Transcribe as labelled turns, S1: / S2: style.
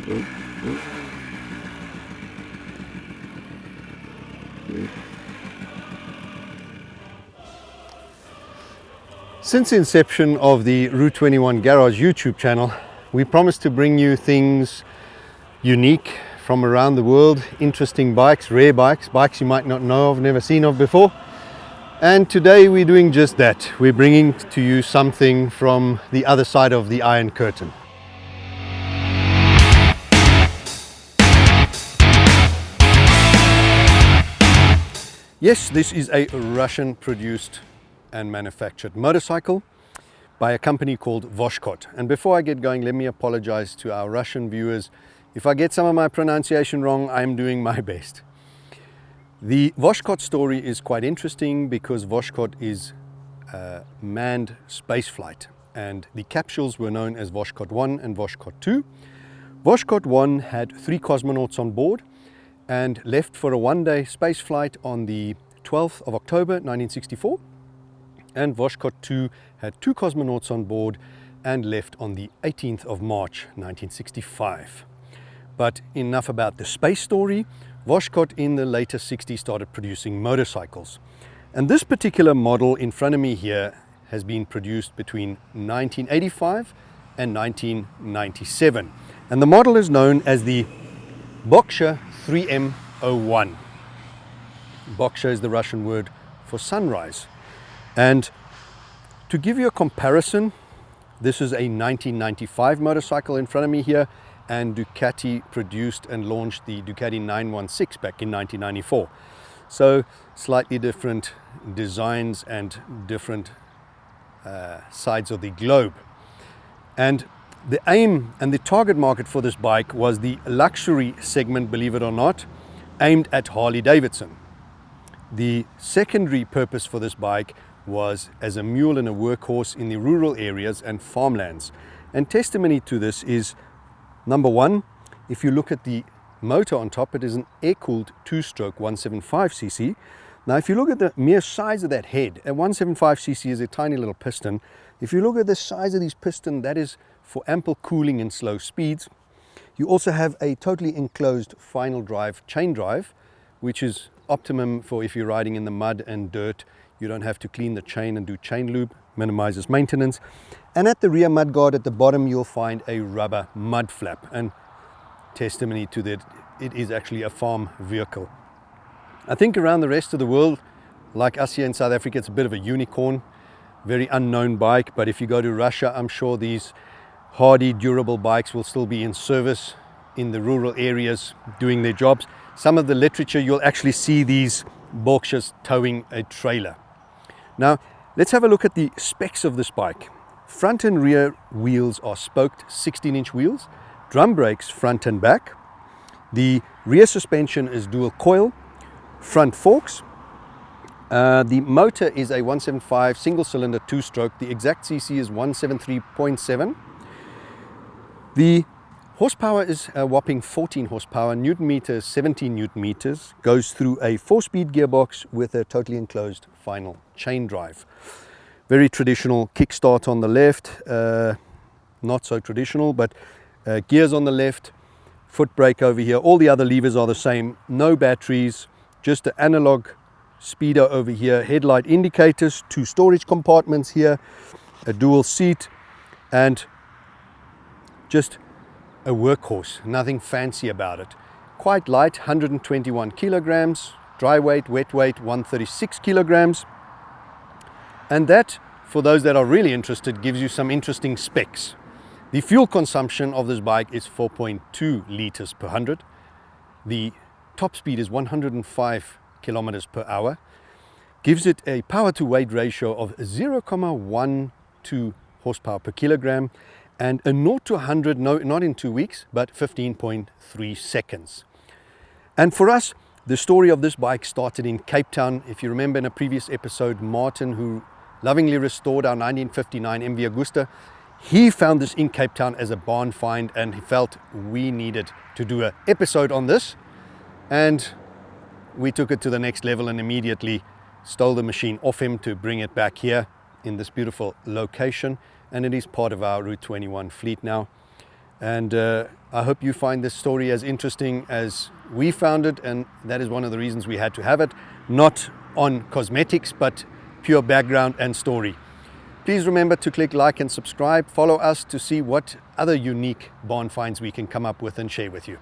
S1: Since the inception of the Route 21 Garage YouTube channel, we promised to bring you things unique from around the world, interesting bikes, rare bikes, bikes you might not know of, never seen of before. And today we're doing just that. We're bringing to you something from the other side of the Iron Curtain. Yes, this is a Russian-produced and manufactured motorcycle by a company called Voshkod. And before I get going, let me apologize to our Russian viewers. If I get some of my pronunciation wrong, I'm doing my best. The Voshkod story is quite interesting because Voshkod is manned spaceflight, and the capsules were known as Voshkod 1 and Voshkod 2. Voshkod 1 had 3 cosmonauts on board and left for a one-day space flight on the 12th of October 1964. And Voshkod 2 had 2 cosmonauts on board and left on the 18th of March 1965. But enough about the space story. Voshkod in the later 60s started producing motorcycles. And this particular model in front of me here has been produced between 1985 and 1997. And the model is known as the Bocxoa 3M01. Bocxoa is the Russian word for sunrise. And to give you a comparison, this is a 1995 motorcycle in front of me here, and Ducati produced and launched the Ducati 916 back in 1994. So slightly different designs and different sides of the globe. And the aim and the target market for this bike was the luxury segment, believe it or not, aimed at Harley Davidson. The secondary purpose for this bike was as a mule and a workhorse in the rural areas and farmlands. And testimony to this is, number one, if you look at the motor on top, it is an air-cooled 2-stroke 175cc. Now, if you look at the mere size of that head, a 175cc is a tiny little piston. If you look at the size of these pistons, that is for ample cooling in slow speeds. You also have a totally enclosed final drive chain drive, which is optimum for if you're riding in the mud and dirt. You don't have to clean the chain and do chain lube, minimizes maintenance. And at the rear mudguard at the bottom, you'll find a rubber mud flap. And testimony to that, it is actually a farm vehicle. I think around the rest of the world, like us here in South Africa, it's a bit of a unicorn, very unknown bike. But if you go to Russia, I'm sure these hardy, durable bikes will still be in service in the rural areas doing their jobs. Some of the literature, you'll actually see these Bocxoas towing a trailer. Now, let's have a look at the specs of this bike. Front and rear wheels are spoked 16-inch wheels, drum brakes front and back. The rear suspension is dual coil, front forks. The motor is a 175 single-cylinder 2-stroke. The exact cc is 173.7. The horsepower is a whopping 14 horsepower, newton meters 17 newton meters, goes through a 4-speed gearbox with a totally enclosed final chain drive. Very traditional kickstart on the left, not so traditional, but gears on the left, foot brake over here. All the other levers are the same, no batteries, just an analog speedo over here, headlight indicators, 2 storage compartments here, a dual seat, and just a workhorse, nothing fancy about it. Quite light, 121 kilograms, dry weight, wet weight, 136 kilograms. And that, for those that are really interested, gives you some interesting specs. The fuel consumption of this bike is 4.2 liters per 100. The top speed is 105 kilometers per hour. Gives it a power to weight ratio of 0.12 horsepower per kilogram. And a 0 to 100, no, not in 2 weeks, but 15.3 seconds. And for us, the story of this bike started in Cape Town. If you remember in a previous episode, Martin, who lovingly restored our 1959 MV Agusta, he found this in Cape Town as a barn find, and he felt we needed to do an episode on this. And we took it to the next level and immediately stole the machine off him to bring it back here in this beautiful location. And it is part of our Route 21 fleet now. And I hope you find this story as interesting as we found it, and that is one of the reasons we had to have it, not on cosmetics, but pure background and story. Please remember to click like and subscribe. Follow us to see what other unique barn finds we can come up with and share with you.